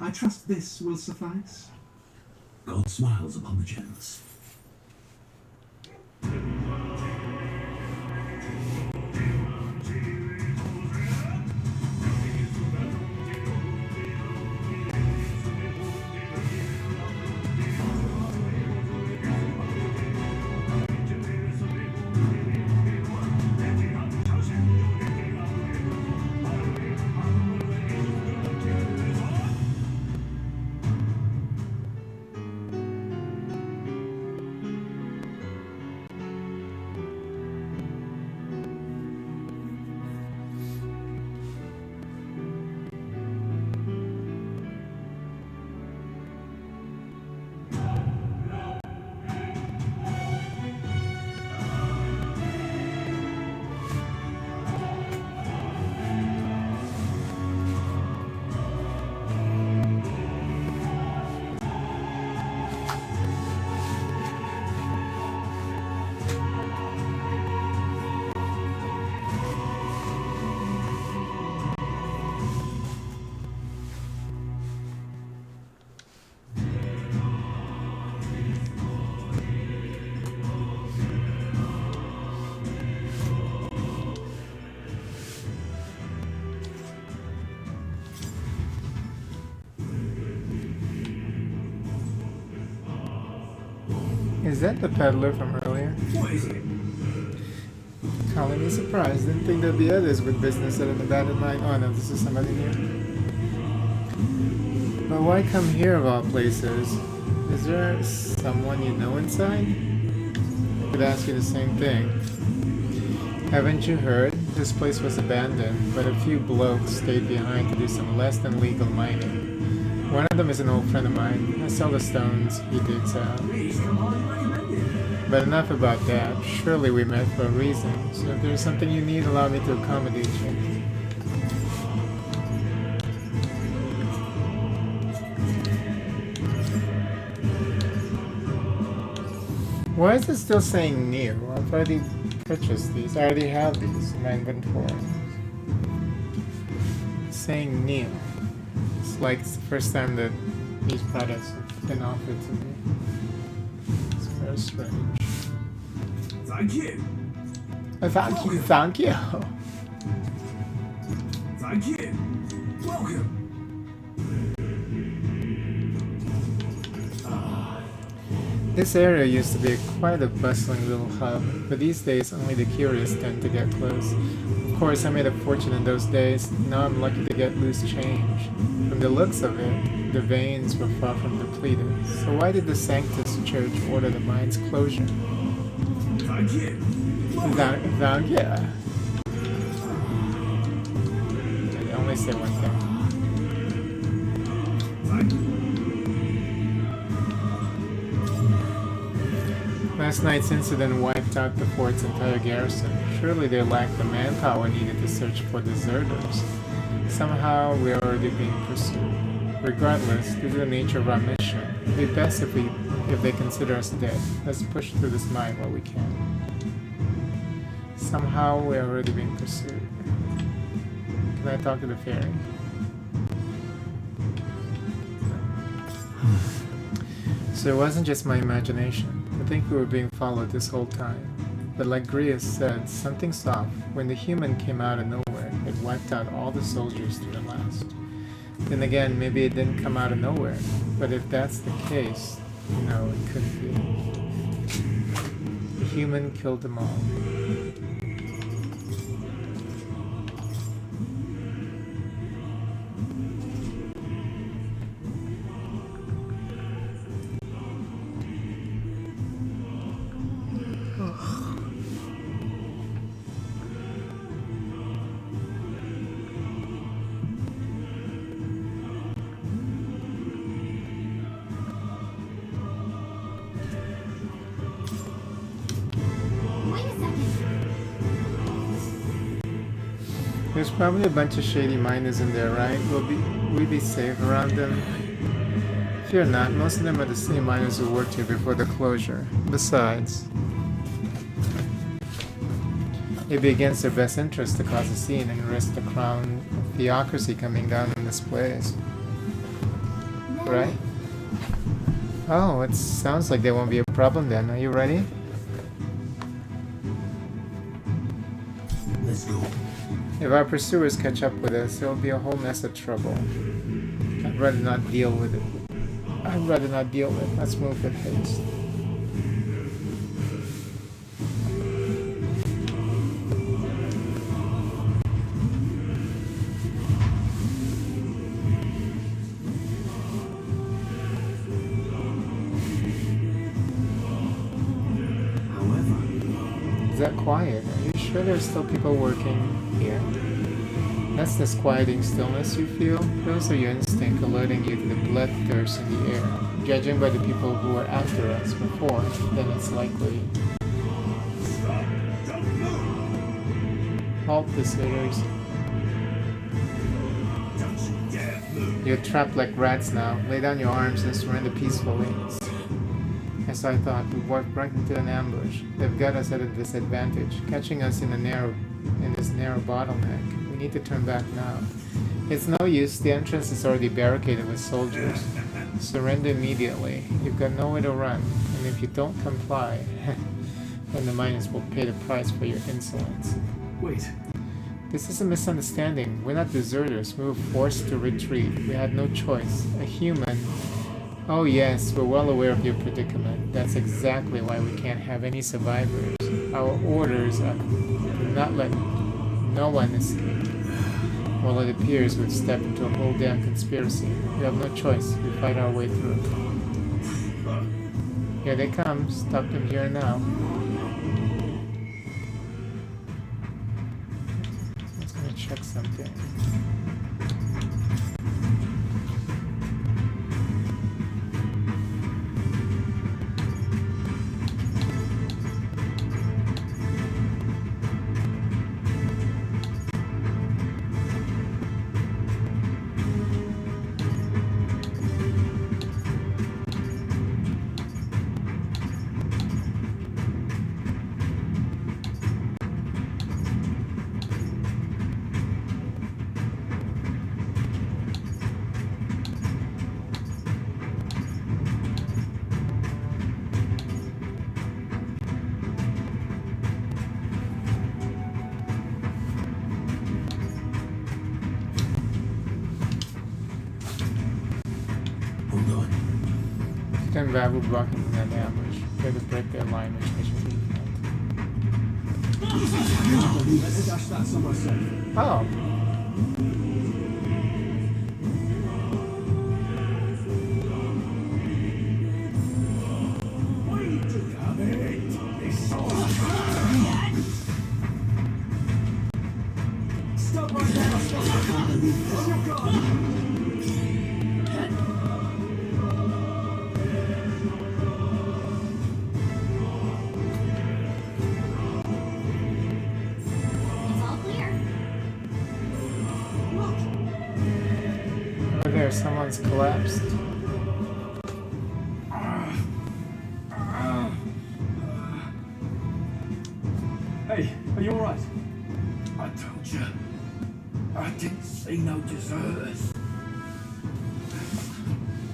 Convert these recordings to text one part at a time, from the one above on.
I trust this will suffice. God smiles upon the generous. Is that the peddler from earlier? What is it? Calling me surprised. Didn't think there'd be others with business at an abandoned mine. Oh no, this is somebody new. But why come here of all places? Is there someone you know inside? I could ask you the same thing. Haven't you heard? This place was abandoned, but a few blokes stayed behind to do some less than legal mining. One of them is an old friend of mine. I sell the stones he digs out. Please, come on and recommend it. But enough about that. Surely we met for a reason. So if there's something you need, allow me to accommodate you. Why is it still saying new? I've already purchased these. I already have these in my inventory. It's saying new. It's like it's the first time that these products have been offered to me. It's very strange. Thank you. Thank you, thank you. Thank you. Welcome. This area used to be quite a bustling little hub, but these days only the curious tend to get close. Of course, I made a fortune in those days. Now I'm lucky to get loose change. From the looks of it, the veins were far from depleted. So why did the Sanctus Church order the mine's closure? Thank you. Thank you. They only say one thing. Thank you. Last night's incident wiped out the fort's entire garrison. Surely they lacked the manpower needed to search for deserters. Somehow we're already being pursued. Regardless, due to the nature of our mission, it'd be best if they consider us dead. Let's push through this mine while we can. Somehow we're already being pursued. Can I talk to the fairy? So it wasn't just my imagination. I think we were being followed this whole time. But like Grius said, something's off. When the human came out of nowhere, it wiped out all the soldiers to the last. Then again, maybe it didn't come out of nowhere. But if that's the case, no, it couldn't be. The human killed them all. There's probably a bunch of shady miners in there, right? Will we be safe around them? Fear not, most of them are the same miners who worked here before the closure. Besides, it'd be against their best interest to cause a scene and risk the crown of theocracy coming down in this place. right? Oh, it sounds like there won't be a problem then. Are you ready? Let's go. If our pursuers catch up with us, there will be a whole mess of trouble. I'd rather not deal with it. Let's move with haste. Is that quiet? Are you sure there's still people working here? That's this quieting stillness you feel. Those are your instinct alerting you to the bloodthirst in the air. Judging by the people who were after us before, then it's likely. Halt, deserters. You're trapped like rats now. Lay down your arms and surrender peacefully. As I thought, we walked right into an ambush. They've got us at a disadvantage, catching us in this narrow bottleneck. We need to turn back now. It's no use, the entrance is already barricaded with soldiers. Surrender immediately. You've got nowhere to run, and if you don't comply, then the miners will pay the price for your insolence. Wait. This is a misunderstanding. We're not deserters. We were forced to retreat. We had no choice. A human... Oh yes, we're well aware of your predicament. That's exactly why we can't have any survivors. Our orders are to not let no one escape. Well, it appears we've stepped into a whole damn conspiracy. We have no choice. We fight our way through. Here they come. Stop them here now. I was gonna check something. Stand back with blocking in that ambush. Try to break their line, which missions we Let's dash that somewhere safe. Oh. Stop right now. Stop. Someone's collapsed. Hey, are you alright? I told you, I didn't see no deserters.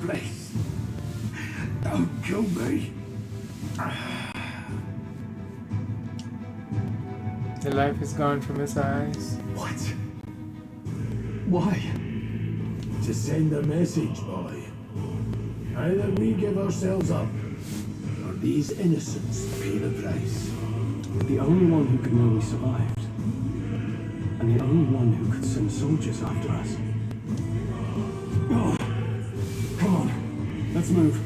Please, don't kill me. The life is gone from his eyes. What? Why? To send a message, boy. Either we give ourselves up, or these innocents pay the price. The only one who could know we survived. And the only one who could send soldiers after us. Oh, come on, let's move.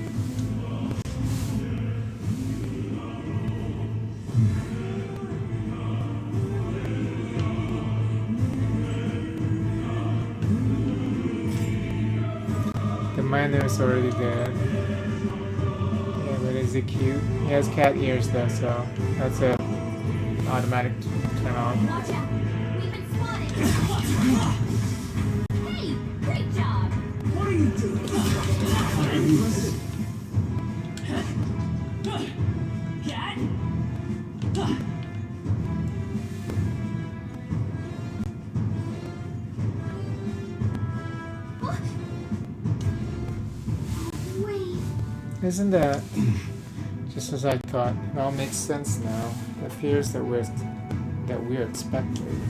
The miner's already dead. Yeah, but is he cute? He has cat ears though, so that's a automatic turn on. Watch out! We've been spotted! Hey! Great job! What are you doing? Isn't that just as I thought? It all makes sense now. The fears that we're expecting.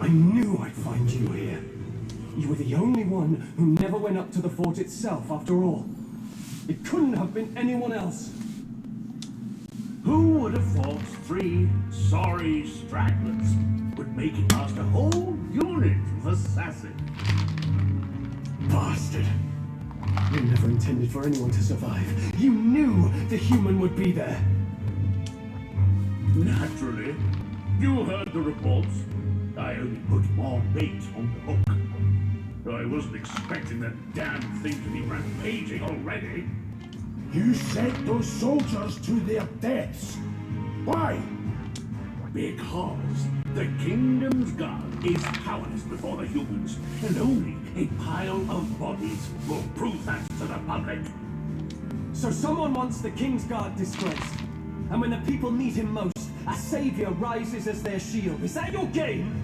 I knew I'd find you here. You were the only one who never went up to the fort itself, after all. It couldn't have been anyone else. Who would have thought 3 sorry stragglers would make it past a whole unit of assassins? Bastard. You never intended for anyone to survive. You knew the human would be there. Naturally. You heard the reports. I only put more bait on the hook. I wasn't expecting that damn thing to be rampaging already. You sent those soldiers to their deaths. Why? Because the kingdom's guard is powerless before the humans, and only a pile of bodies will prove that to the public. So someone wants the King's Guard disgraced. And when the people need him most, a savior rises as their shield. Is that your game?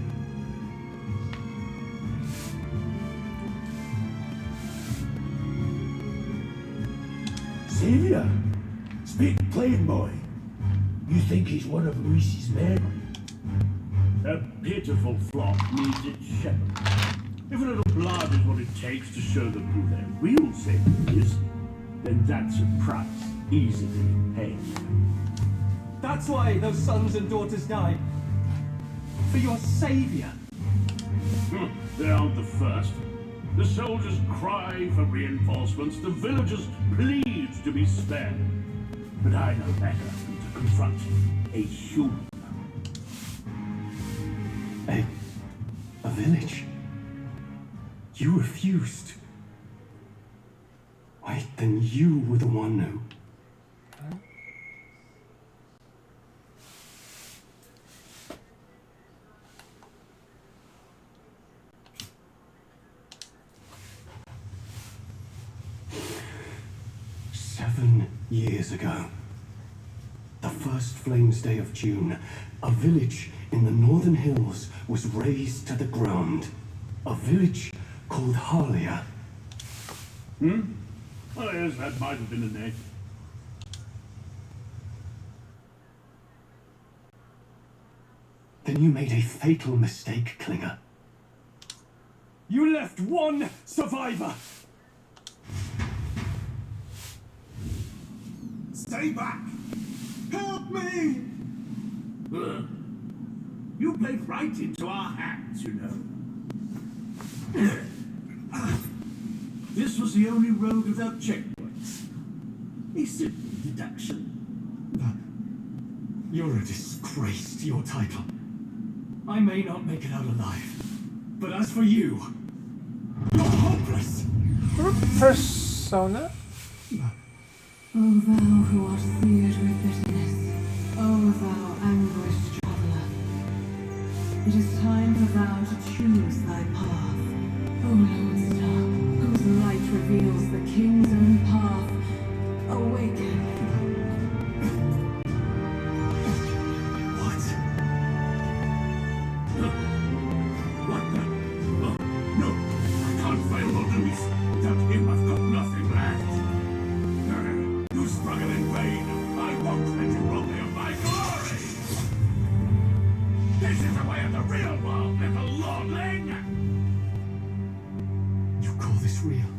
Savior? Speak plain, boy. You think he's one of Luis's men? A pitiful flock needs its shepherd. If a little blood is what it takes to show them who their real savior is, then that's a price easily paid. That's why those sons and daughters died. For your savior. They aren't the first. The soldiers cry for reinforcements, the villagers plead to be spared. But I know better than to confront a human. A village? You refused. Wait, then you were the one who... Years ago, the first Flames Day of June, a village in the northern hills was razed to the ground. A village called Harlia. Well, yes, that might have been a name. Then you made a fatal mistake, Klinger. You left one survivor! Stay back! Help me! You played right into our hands, you know. This was the only road without checkpoints. A simple deduction. You're a disgrace to your title. I may not make it out alive, but as for you, you're hopeless! Persona? O thou who art seared with bitterness, O thou anguished traveler, it is time for thou to choose thy path. O Lone Star, whose light reveals the King's own path, awaken. What? What the? Oh, no! I can't fail Lord Luis. Without him, I've got nothing left. You struggle in vain. I won't let you rob me of my glory! This is the way of the real world, little lordling! You call this real?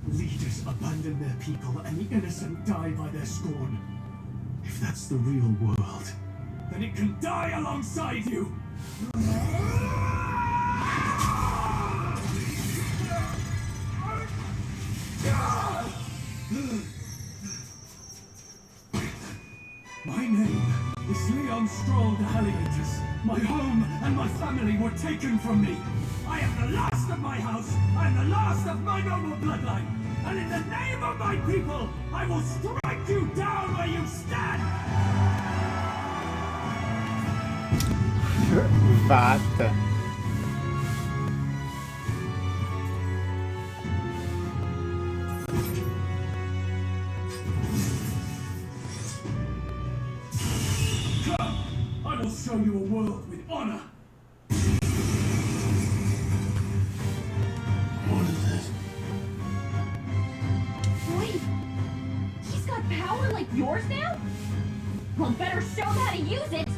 Leaders abandon their people and the innocent die by their scorn. If that's the real world, then it can die alongside you! My name is Leon Stroll de Halliatus. My home and my family were taken from me. I am the last of my house. I am the last of my noble bloodline. And in the name of my people, I will strike you down where you stand. Vata. Come, I will show you a world with honor. What is this? Wait, he's got power like yours now? Well, better show him how to use it.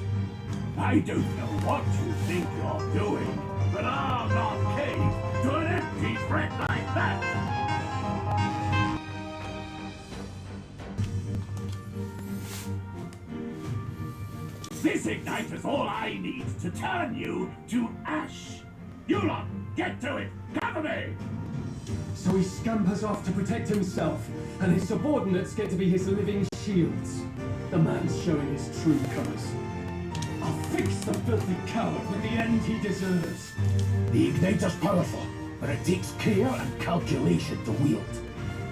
I don't know what you think you're doing, but I'll not cave to an empty threat like that. This igniter's all I need to turn you to ash. You lot, get to it. Cover me. So he scampers off to protect himself, and his subordinates get to be his living shields. The man's showing his true colors. I'll fix the filthy coward with the end he deserves. The igniter's powerful, but it takes care and calculation to wield.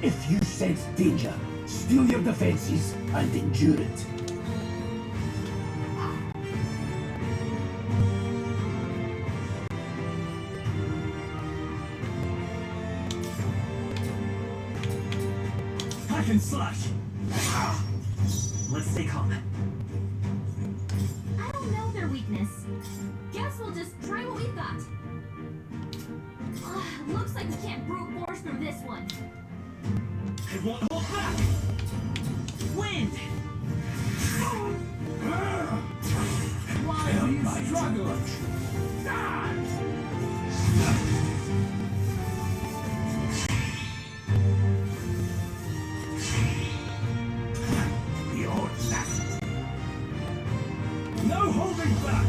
If you sense danger, steel your defenses and endure it. Hack and slash. Let's stay calm. I don't know their weakness. Guess we'll just try what we thought. Looks like we can't brute force through this one. I won't hold back. Wind. Why do you struggle? No holding back!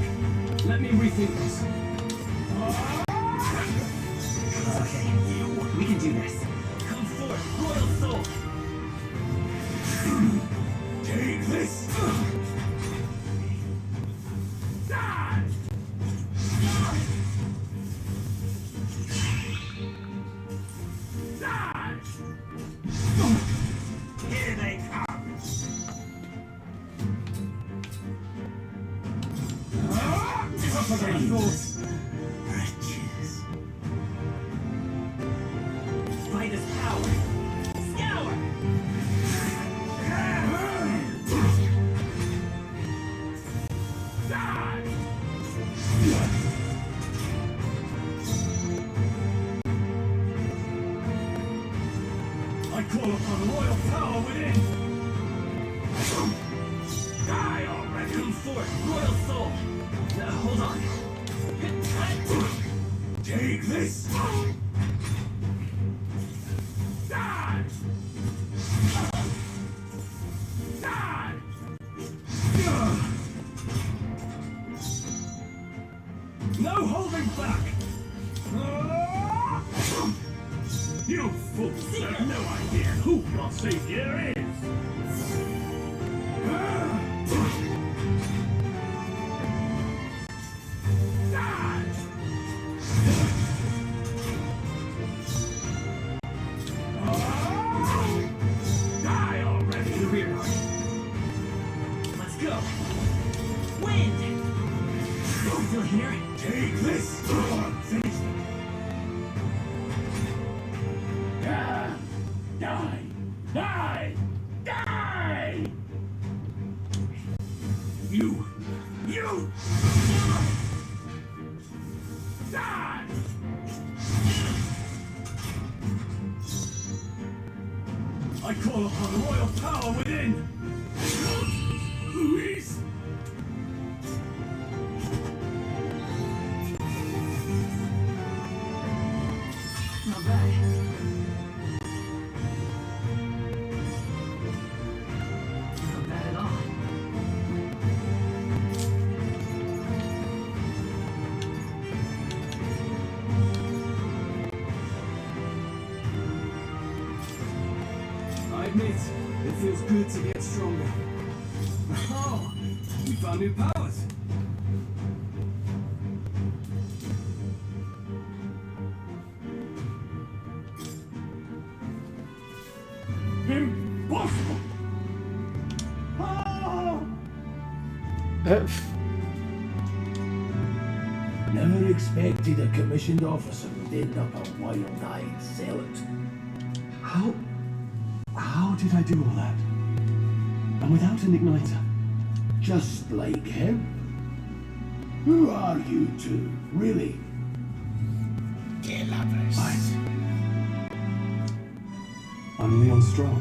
Let me rethink this. Okay, we can do this. Come forth, royal soul! Take this. Die. Die. Here they come. Tougher than I thought. Riches. Fight is power. Scour! I call upon royal power within. Die already. Come forth, royal soul! Now, hold on. Take this. Die. Die. No holding back! You fools have no idea who your savior is. Die. Die already. To the rear guard. Let's go! Wind! Still here? Take this. Finish them. Die. Die. Die. Die. You. Die. I call upon royal power within! Luis. Not bad. Not bad at all. I admit, it feels good to get stronger. Oh, we found new powers. Impossible. Ah! Never expected a commissioned officer would end up a wild-eyed zealot. How did I do all that? And without an igniter? Just like him. Who are you two, really? Gay lovers. I'm Leon Stroll.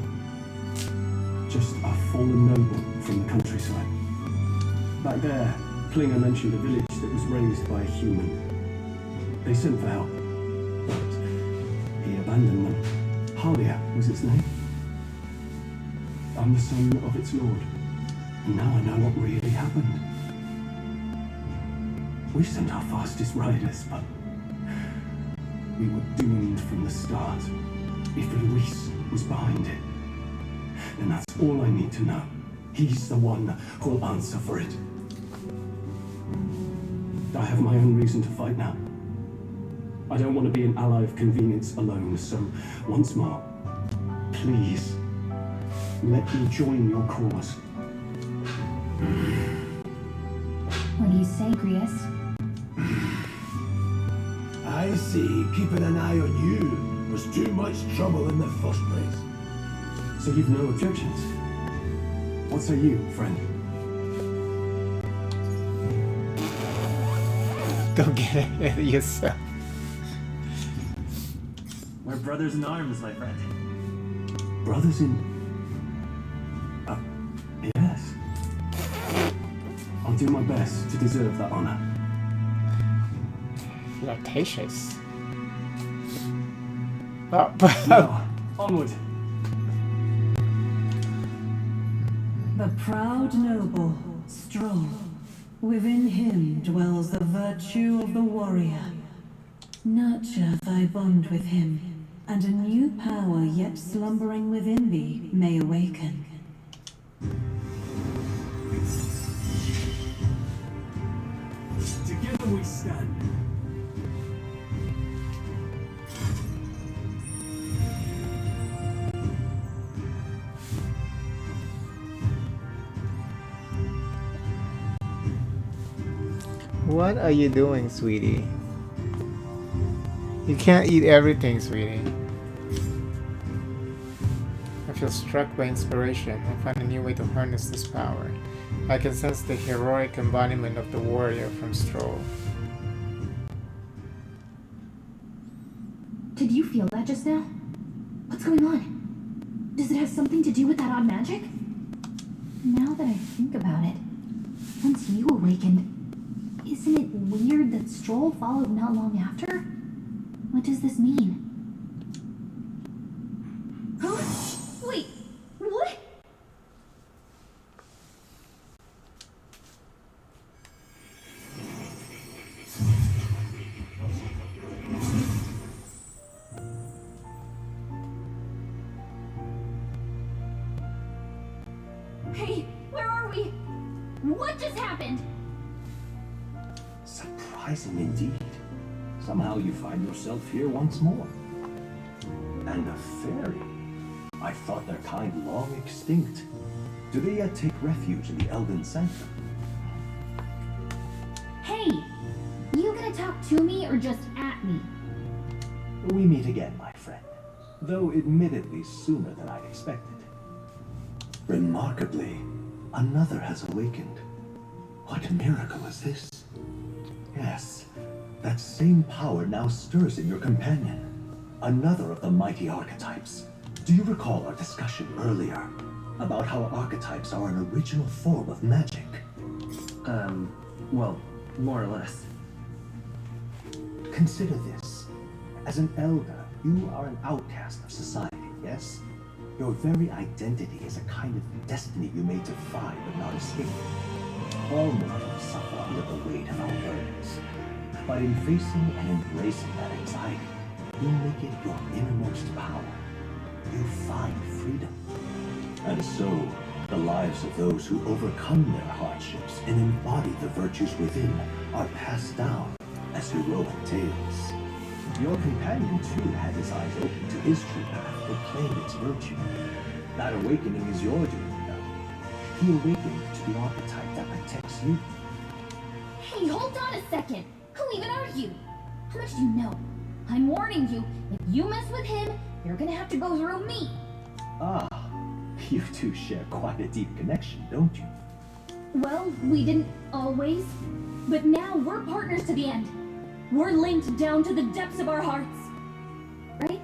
Just a fallen noble from the countryside. Back there, Klinger mentioned a village that was raised by a human. They sent for help, but he abandoned them. Halia was its name. I'm the son of its lord, and now I know what really happened. We sent our fastest riders, but we were doomed from the start. If Luis was behind it, then that's all I need to know. He's the one who'll answer for it. I have my own reason to fight now. I don't want to be an ally of convenience alone, so once more, please, let me join your cause. What do you say, Grius? I see. Keeping an eye on you was too much trouble in the first place. So you've no objections? What say you, friend? Don't get ahead of yourself. We're brothers in arms, my friend. Brothers in... yes. I'll do my best to deserve that honor. Flirtatious. Oh, Now, onward. The proud noble, Stroll. Within him dwells the virtue of the warrior. Nurture thy bond with him, and a new power yet slumbering within thee may awaken. Together we stand. what are you doing, sweetie? You can't eat everything, sweetie. I feel struck by inspiration. I find a new way to harness this power. I can sense the heroic embodiment of the warrior from Stroll. Did you feel that just now? What's going on? Does it have something to do with that odd magic? Now that I think about it, once you awakened, isn't it weird that Stroll followed not long after? What does this mean? Huh? Wait, what? Hey, where are we? What just happened? Surprising indeed. Somehow you find yourself here once more. And a fairy. I thought their kind long extinct. Do they yet take refuge in the Elven Sanctum? Hey, you gonna talk to me or just at me? We meet again, my friend. Though admittedly sooner than I'd expected. Remarkably, another has awakened. What miracle is this? Yes, that same power now stirs in your companion. Another of the mighty archetypes. Do you recall our discussion earlier about how archetypes are an original form of magic? Well, more or less. Consider this. As an elder, you are an outcast of society, yes? Your very identity is a kind of destiny you may defy but not escape. All mortals suffer under the weight of our burdens. But in facing and embracing that anxiety, you make it your innermost power. You find freedom. And so, the lives of those who overcome their hardships and embody the virtues within are passed down as heroic tales. Your companion too had his eyes open to his true path, proclaimed its virtue. That awakening is your doing, though. He awakened to the archetype that protects you. Hey, hold on a second. Who even are you? How much do you know? I'm warning you, if you mess with him, you're gonna have to go through me. Ah, you two share quite a deep connection, don't you? Well, we didn't always. But now we're partners to the end. We're linked down to the depths of our hearts. Right?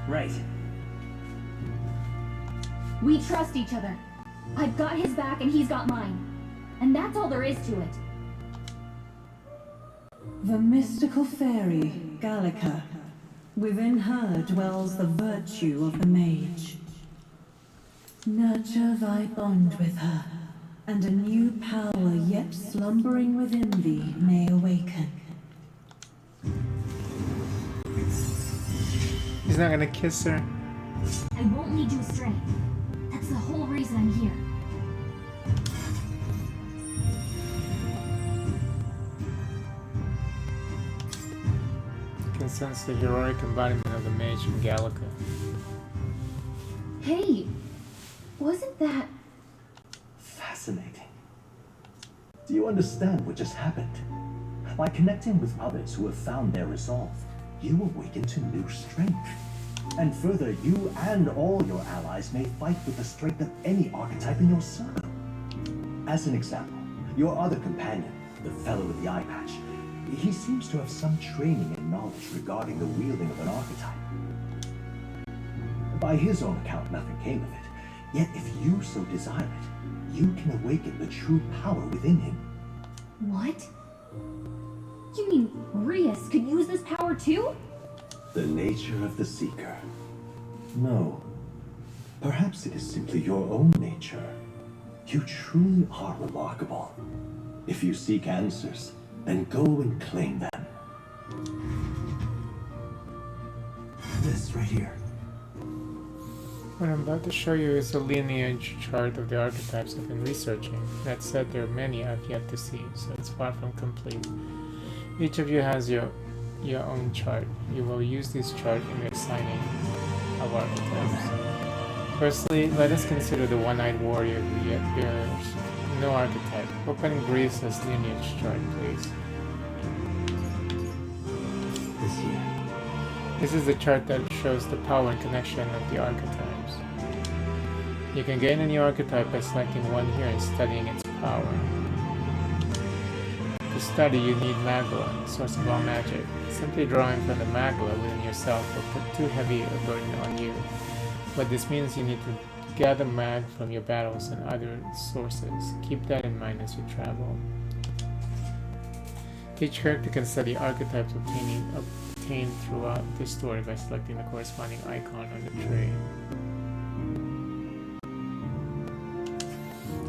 Right. We trust each other. I've got his back and he's got mine. And that's all there is to it. The mystical fairy, Gallica. Within her dwells the virtue of the mage. Nurture thy bond with her, and a new power yet slumbering within thee may awaken. He's not gonna kiss her. I won't lead you astray. That's the whole reason I'm here. You can sense the heroic embodiment of the mage from Gallica. Hey, wasn't that... Fascinating. Do you understand what just happened? By connecting with others who have found their resolve, you awaken to new strength. And further, you and all your allies may fight with the strength of any archetype in your circle. As an example, your other companion, the fellow with the eye patch, he seems to have some training and knowledge regarding the wielding of an archetype. By his own account, nothing came of it. Yet if you so desire it, you can awaken the true power within him. What? You mean Rias could use this power too? The nature of the Seeker. No. Perhaps it is simply your own nature. You truly are remarkable. If you seek answers, then go and claim them. This right here. What I'm about to show you is a lineage chart of the archetypes I've been researching. That said, there are many I've yet to see, so it's far from complete. Each of you has your own chart. You will use this chart in the assigning of archetypes. Firstly, let us consider the one-eyed warrior who yet bears no archetype. Open Greece's lineage chart, please. This here. This is the chart that shows the power and connection of the archetypes. You can gain a new archetype by selecting one here and studying its power. To study, you need Magla, source of all magic. Simply drawing from the Magla within yourself will put too heavy a burden on you. But this means you need to gather mag from your battles and other sources. Keep that in mind as you travel. Each character can study archetypes obtained throughout the story by selecting the corresponding icon on the tray.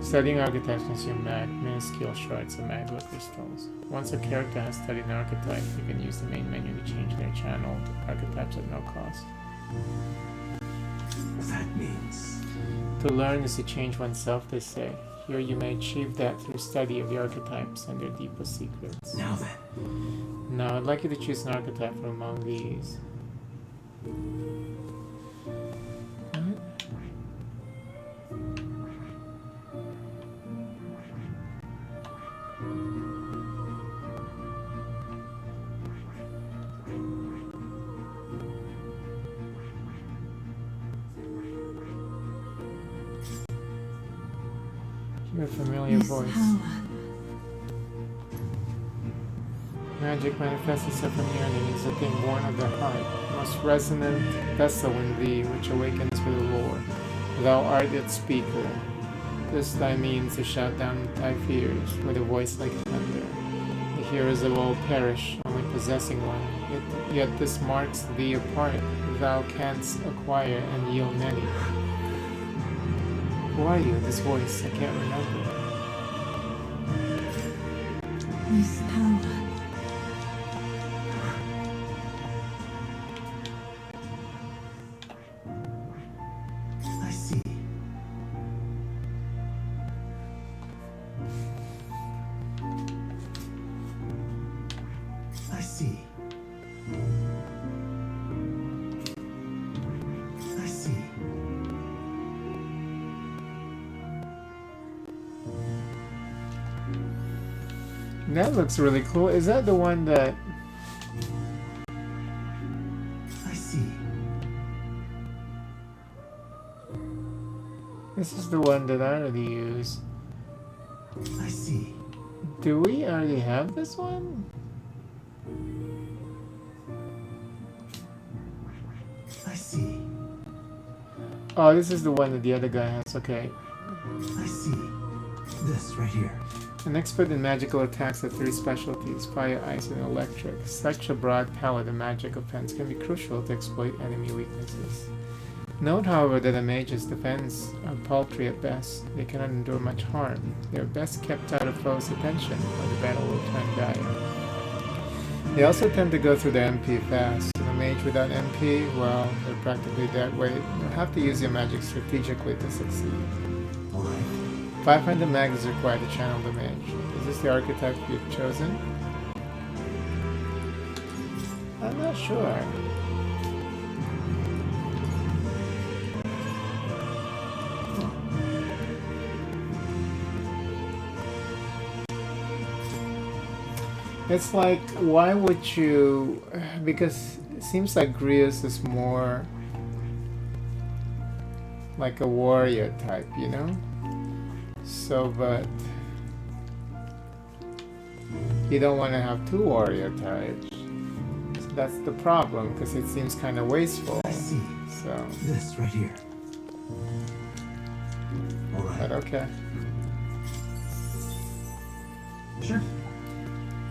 Studying archetypes consume minuscule shards of magma crystals. Once a character has studied an archetype, you can use the main menu to change their channel to archetypes at no cost. That means... To learn is to change oneself, they say. Here you may achieve that through study of the archetypes and their deepest secrets. Now then. Now I'd like you to choose an archetype from among these. Your familiar This voice. power. Magic manifests itself from yearning, is a thing born of the heart, most resonant vessel in thee, which awakens with a roar. Thou art its speaker. This thy means to shout down thy fears with a voice like thunder. The hearers of all perish, only possessing one. Yet this marks thee apart. Thou canst acquire and yield many. Who are you? This voice, I can't remember. This power. I see. I see. I see. That looks really cool. Is that the one that... I see. This is the one that I already use. I see. Do we already have this one? I see. Oh, this is the one that the other guy has. Okay. I see. This right here. An expert in magical attacks with 3 specialties, fire, ice, and electric. Such a broad palette of magic offense can be crucial to exploit enemy weaknesses. Note, however, that a mage's defense are paltry at best. They cannot endure much harm. They are best kept out of foes' attention, or the battle will turn dire. They also tend to go through their MP fast. And a mage without MP, well, they're practically dead weight. You'll have to use your magic strategically to succeed. Alright. 500 mag is required to channel the mage. Is this the archetype you've chosen? I'm not sure. It's like, why would you... Because it seems like Grius is more like a warrior type, you know? So, but you don't want to have 2 warrior types. So that's the problem, because it seems kind of wasteful. I see. So, This right here. Alright. but okay. Sure.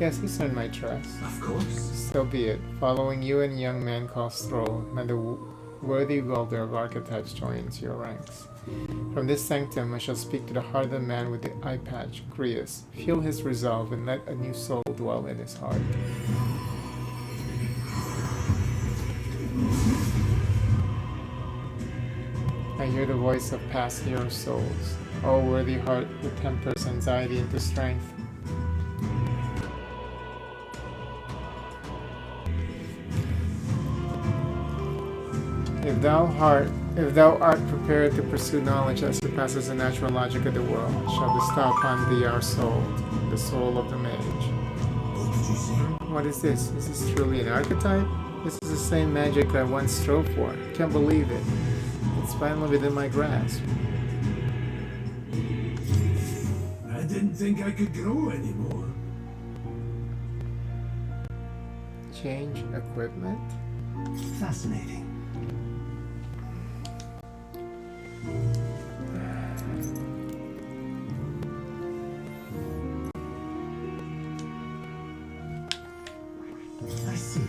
Yes, he's earned my trust. Of course. So be it. Following you and a young man called Stroll, another worthy welder of archetypes joins your ranks. From this sanctum I shall speak to the heart of the man with the eye patch, Grius. Feel his resolve and let a new soul dwell in his heart. I hear the voice of past hero souls. O worthy heart that tempers anxiety into strength. If thou art prepared to pursue knowledge that surpasses the natural logic of the world, shall bestow upon thee our soul, the soul of the mage. What did you say? What is this? Is this truly an archetype? This is the same magic I once strove for. Can't believe it. It's finally within my grasp. I didn't think I could grow anymore. Change equipment? Fascinating. I see.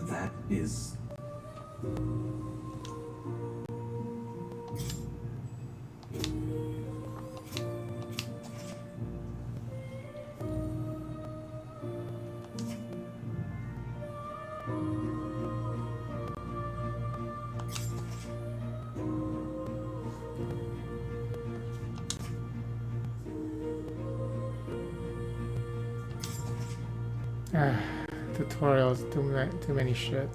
That is... Tutorials, too many shit.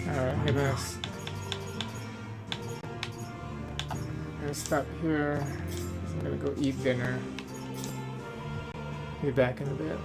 Alright, I'm gonna stop here. I'm gonna go eat dinner. Be back in a bit.